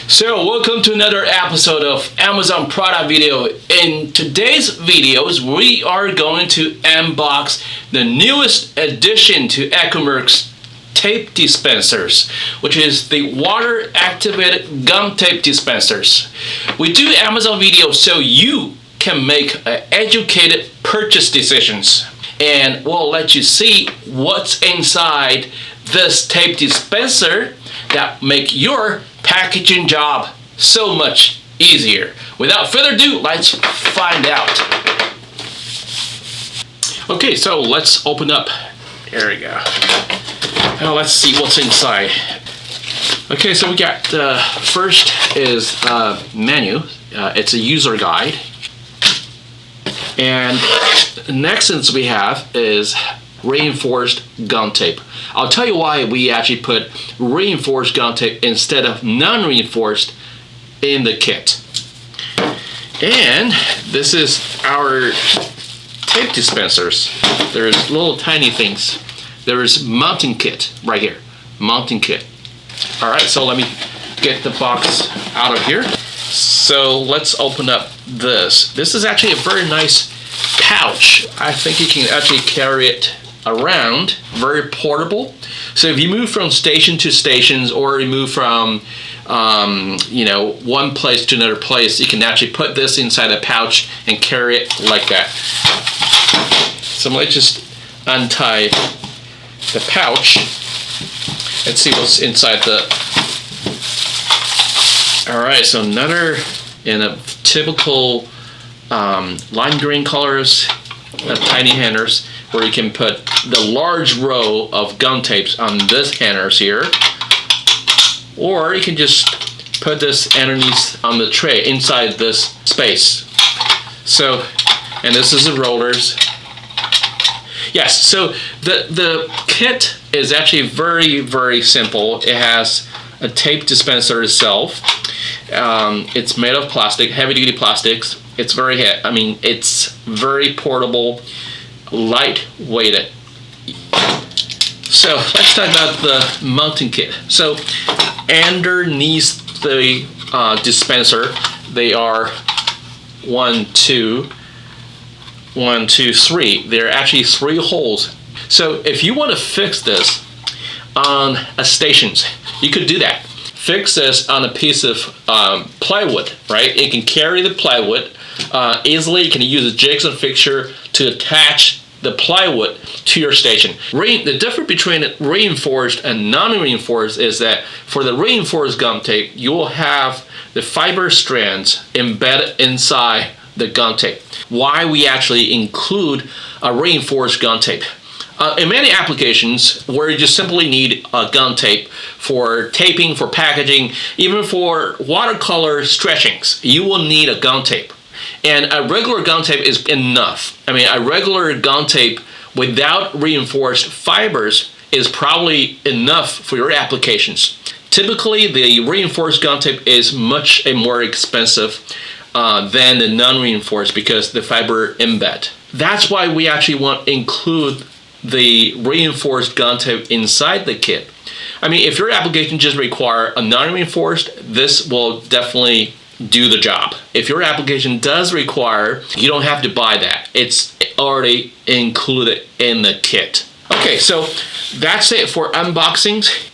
So welcome to another episode of Amazon product video. In today's videos, we are going to unbox the newest addition to Echomerx tape dispensers, which is the water activated gum tape dispensers. We do Amazon videos so you can make educated purchase decisions, and we'll let you see what's inside this tape dispenser that make your packaging job so much easier. Without further ado, let's find out. Okay, so let's open up. There we go. Now let's see what's inside. Okay, so we got first is a menu. It's a user guide. And next thing we have is reinforced gum tape. I'll tell you why we actually put reinforced gum tape instead of non-reinforced in the kit. And this is our tape dispensers. There's little tiny things. There is mounting kit right here. Mounting kit. All right, so let me get the box out of here. So let's open up this. This is actually a very nice pouch. I think you can actually carry it around. Very portable. So if you move from station to stations, or you move from one place to another place, you can actually put this inside a pouch and carry it like that. So let's just untie the pouch and see what's inside the. All right, so another in a typical lime green colors, tiny hangers, where you can put the large row of gum tapes on this hangers here, or you can just put this underneath on the tray inside this space. So, and this is the rollers. Yes, so the kit is actually very simple. It has a tape dispenser itself. It's made of plastic, heavy-duty plastics. It's it's very portable, light-weighted. So let's talk about the mounting kit. So underneath the dispenser, they are 1, 2, 3. There are actually 3 holes. So if you want to fix this on a stations, you could do that. Fix this on a piece of plywood, right? It can carry the plywood easily. You can use a jigsaw fixture to attach the plywood to your station. The difference between reinforced and non-reinforced is that for the reinforced gum tape, you will have the fiber strands embedded inside the gum tape. Why we actually include a reinforced gum tape? In many applications where you just simply need a gum tape for taping, for packaging, even for watercolor stretchings, you will need a gum tape. And a regular gum tape is enough. I mean, a regular gum tape without reinforced fibers is probably enough for your applications. Typically, the reinforced gum tape is much more expensive than the non-reinforced because the fiber embed. That's why we actually want to include the reinforced gum tape inside the kit. I mean, if your application just require a non-reinforced, this will definitely do the job. If your application does require, you don't have to buy that. It's already included in the kit. Okay, so that's it for unboxings.